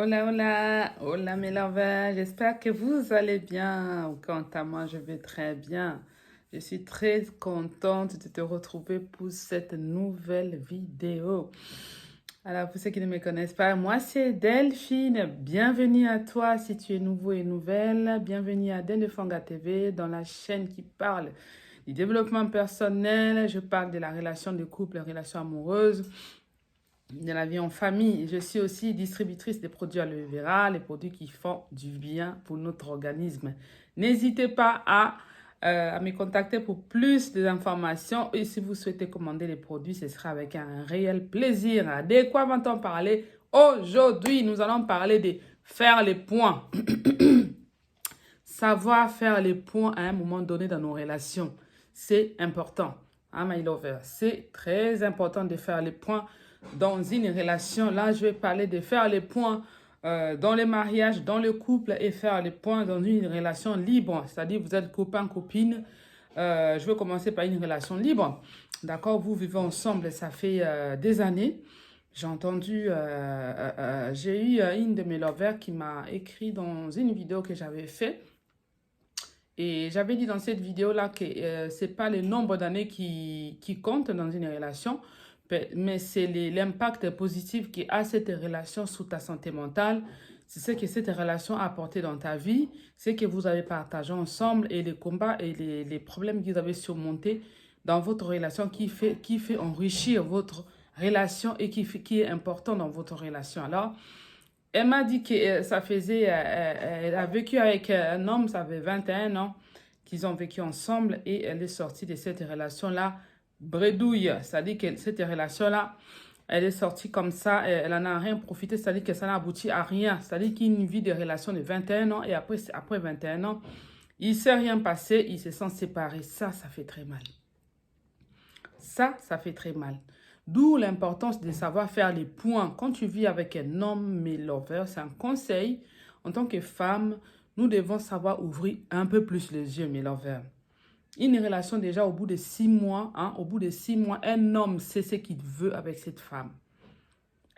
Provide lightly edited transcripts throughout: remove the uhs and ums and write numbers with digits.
Hola, hola, hola mes lovers, j'espère que vous allez bien. Quant à moi, je vais très bien. Je suis très contente de te retrouver pour cette nouvelle vidéo. Alors, pour ceux qui ne me connaissent pas, moi c'est Delphine. Bienvenue à toi si tu es nouveau et nouvelle. Bienvenue à Delefanga TV dans la chaîne qui parle du développement personnel. Je parle de la relation de couple, la relation amoureuse, de la vie en famille. Je suis aussi distributrice des produits aloe vera, les produits qui font du bien pour notre organisme. N'hésitez pas à me contacter pour plus d'informations et si vous souhaitez commander les produits, ce sera avec un réel plaisir. De quoi va-t-on parler? Aujourd'hui, nous allons parler de faire les points. Savoir faire les points à un moment donné dans nos relations, c'est important. Hein, my lover? C'est très important de faire les points dans une relation. Là, je vais parler de faire les points dans le mariage, dans le couple et faire les points dans une relation libre. C'est-à-dire, vous êtes copain, copine. Je vais commencer par une relation libre. D'accord? Vous vivez ensemble, ça fait des années. J'ai eu une de mes lovers qui m'a écrit dans une vidéo que j'avais faite. Et j'avais dit dans cette vidéo-là que ce n'est pas le nombre d'années qui compte dans une relation, mais c'est l'impact positif qu'a cette relation sur ta santé mentale. C'est ce que cette relation a apporté dans ta vie, c'est que vous avez partagé ensemble et les combats et les problèmes que vous avez surmontés dans votre relation qui fait enrichir votre relation et qui est important dans votre relation. Alors, elle m'a dit que ça faisait, elle a vécu avec un homme, ça fait 21 ans qu'ils ont vécu ensemble et elle est sortie de cette relation-là bredouille. C'est-à-dire que cette relation-là, elle est sortie comme ça, elle n'en a rien profité, c'est-à-dire que ça n'a abouti à rien. C'est-à-dire qu'une vie de relation de 21 ans et après 21 ans, il ne s'est rien passé, ils se sont séparés. Ça fait très mal. Ça fait très mal. D'où l'importance de savoir faire les points. Quand tu vis avec un homme, mes lovers, c'est un conseil. En tant que femme, nous devons savoir ouvrir un peu plus les yeux, mes lovers. Une relation déjà au bout de 6 mois, au bout de 6 mois, un homme sait ce qu'il veut avec cette femme.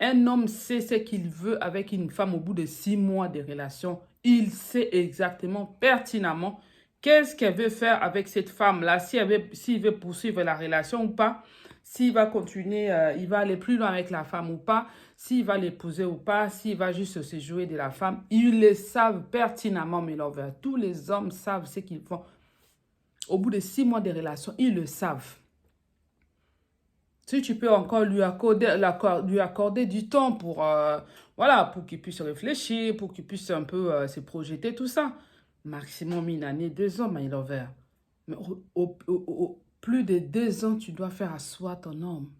Un homme sait ce qu'il veut avec une femme au bout de 6 mois de relation. Il sait exactement, pertinemment, qu'est-ce qu'elle veut faire avec cette femme-là, s'il veut poursuivre la relation ou pas, s'il va continuer, il va aller plus loin avec la femme ou pas, s'il va l'épouser ou pas, s'il va juste se jouer de la femme. Ils le savent pertinemment, mes lovers. Tous les hommes savent ce qu'ils font. Au bout de 6 mois de relation, ils le savent. Si tu peux encore lui accorder du temps pour, voilà, pour qu'il puisse réfléchir, pour qu'il puisse un peu se projeter, tout ça. Maximum 1 année, 2 ans, my lover. Mais plus de 2 ans, tu dois faire asseoir ton homme.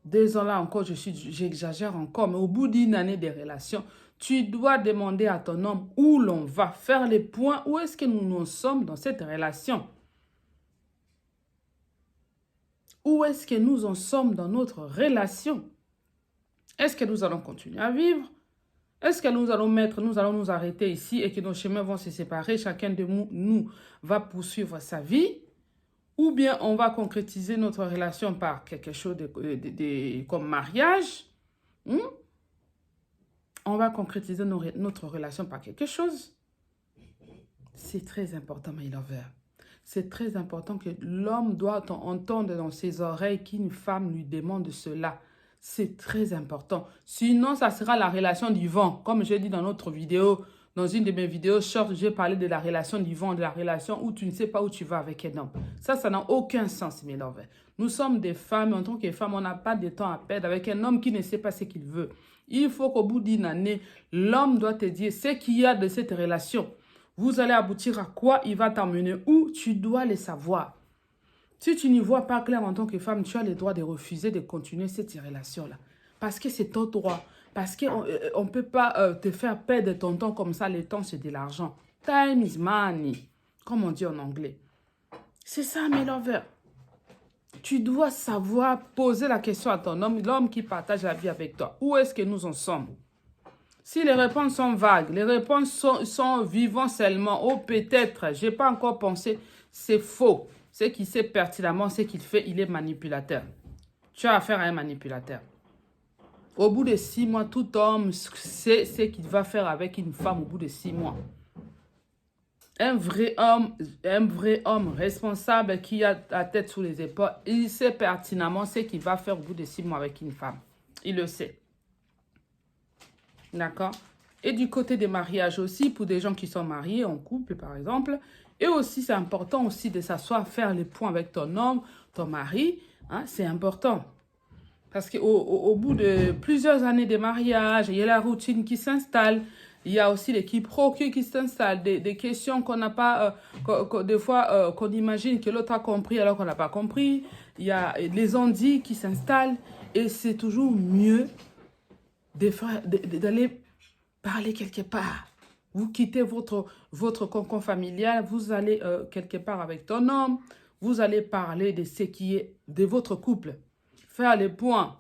2 ans là encore, j'exagère encore, mais au bout d'1 année de relation, tu dois demander à ton homme où l'on va faire les points, où est-ce que nous en sommes dans cette relation. Où est-ce que nous en sommes dans notre relation? Est-ce que nous allons continuer à vivre? Est-ce que nous allons nous arrêter ici et que nos chemins vont se séparer? Chacun de nous va poursuivre sa vie? Ou bien on va concrétiser notre relation par quelque chose comme mariage? On va concrétiser notre relation par quelque chose? C'est très important, my lover. C'est très important que l'homme doit entendre dans ses oreilles qu'une femme lui demande cela. C'est très important. Sinon, ça sera la relation du vent. Comme j'ai dit dans notre vidéo, dans une de mes vidéos short, j'ai parlé de la relation du vent, de la relation où tu ne sais pas où tu vas avec un homme. Ça n'a aucun sens, mes lovers. Nous sommes des femmes, en tant que femmes, on n'a pas de temps à perdre avec un homme qui ne sait pas ce qu'il veut. Il faut qu'au bout d'1 année, l'homme doit te dire ce qu'il y a de cette relation. Vous allez aboutir à quoi? Il va t'emmener où? Tu dois le savoir. Si tu n'y vois pas clair en tant que femme, tu as le droit de refuser de continuer cette relation-là. Parce que c'est ton droit. Parce qu'on ne peut pas te faire perdre ton temps comme ça. Le temps, c'est de l'argent. Time is money, comme on dit en anglais. C'est ça, mes lovers. Tu dois savoir poser la question à ton homme, l'homme qui partage la vie avec toi. Où est-ce que nous en sommes? Si les réponses sont vagues, les réponses sont vivant seulement, oh peut-être, je n'ai pas encore pensé, c'est faux. Ce qui sait pertinemment ce qu'il fait, il est manipulateur. Tu as affaire à un manipulateur. Au bout de 6 mois, tout homme sait ce qu'il va faire avec une femme au bout de 6 mois. Un vrai homme responsable qui a la tête sous les épaules, il sait pertinemment ce qu'il va faire au bout de 6 mois avec une femme. Il le sait. D'accord? Et du côté des mariages aussi, pour des gens qui sont mariés en couple, par exemple. Et aussi, c'est important aussi de s'asseoir, faire les points avec ton homme, ton mari. Hein, c'est important. Parce qu'au bout de plusieurs années de mariage, il y a la routine qui s'installe. Il y a aussi les quiproquos qui s'installent. Des questions qu'on n'a pas, des fois, qu'on imagine que l'autre a compris alors qu'on n'a pas compris. Il y a les on-dit qui s'installent. Et c'est toujours mieux d'aller parler quelque part. Vous quittez votre cocon familial, vous allez quelque part avec ton homme, vous allez parler de ce qui est de votre couple. Faire les points.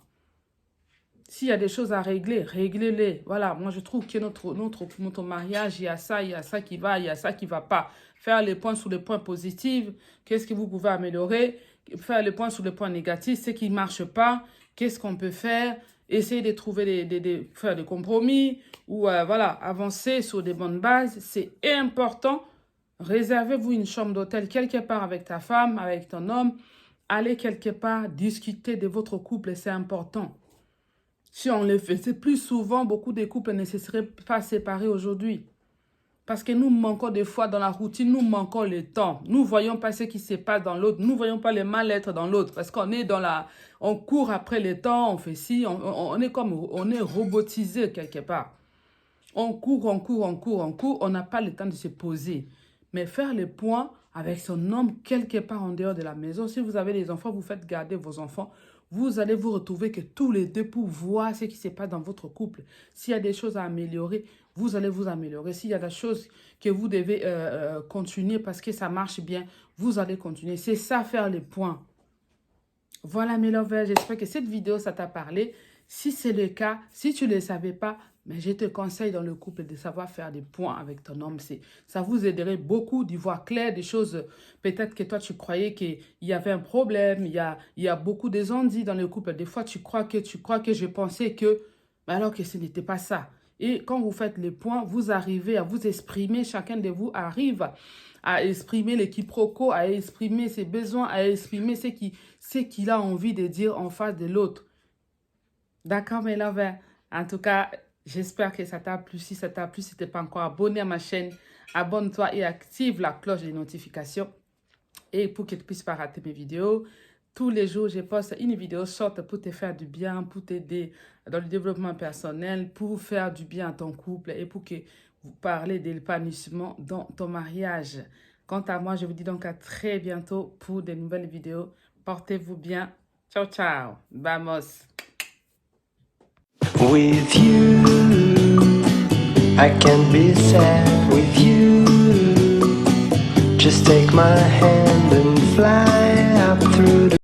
S'il y a des choses à régler, réglez-les. Voilà, moi je trouve que notre mariage, il y a ça qui va, il y a ça qui ne va pas. Faire les points sur les points positifs, qu'est-ce que vous pouvez améliorer. Faire les points sur les points négatifs, ce qui ne marche pas, qu'est-ce qu'on peut faire. Essayer de trouver faire des compromis ou voilà, avancer sur des bonnes bases. C'est important. Réservez-vous une chambre d'hôtel quelque part avec ta femme, avec ton homme. Allez quelque part discuter de votre couple, c'est important. Si on le faisait plus souvent, beaucoup de couples ne se seraient pas séparés aujourd'hui. Parce que nous manquons des fois dans la routine, nous manquons le temps. Nous ne voyons pas ce qui se passe dans l'autre. Nous ne voyons pas le mal-être dans l'autre. Parce qu'on est on court après le temps, on fait ci, on est robotisé quelque part. On court, on n'a pas le temps de se poser. Mais faire le point avec son homme quelque part en dehors de la maison. Si vous avez des enfants, vous faites garder vos enfants. Vous allez vous retrouver que tous les deux pour voir ce qui se passe dans votre couple. S'il y a des choses à améliorer, vous allez vous améliorer. S'il y a des choses que vous devez continuer parce que ça marche bien, vous allez continuer. C'est ça, faire les points. Voilà mes lovers, j'espère que cette vidéo, ça t'a parlé. Si c'est le cas, si tu ne le savais pas, mais je te conseille dans le couple de savoir faire des points avec ton homme. Ça vous aiderait beaucoup d'y voir clair des choses. Peut-être que toi, tu croyais qu'il y avait un problème. Il y a beaucoup de non-dits dans le couple. Des fois, tu crois que je pensais que, alors que ce n'était pas ça. Et quand vous faites les points, vous arrivez à vous exprimer. Chacun de vous arrive à exprimer les quiproquos, à exprimer ses besoins, à exprimer ce qu'il a envie de dire en face de l'autre. D'accord, mes lovers? En tout cas, j'espère que ça t'a plu. Si ça t'a plu, si tu n'es pas encore abonné à ma chaîne, abonne-toi et active la cloche des notifications. Et pour que tu ne puisses pas rater mes vidéos, tous les jours, je poste une vidéo short pour te faire du bien, pour t'aider dans le développement personnel, pour faire du bien à ton couple et pour que vous parlez de l'épanouissement dans ton mariage. Quant à moi, je vous dis donc à très bientôt pour de nouvelles vidéos. Portez-vous bien. Ciao, ciao. Vamos. With you, I can be sad with you. Just take my hand and fly up through the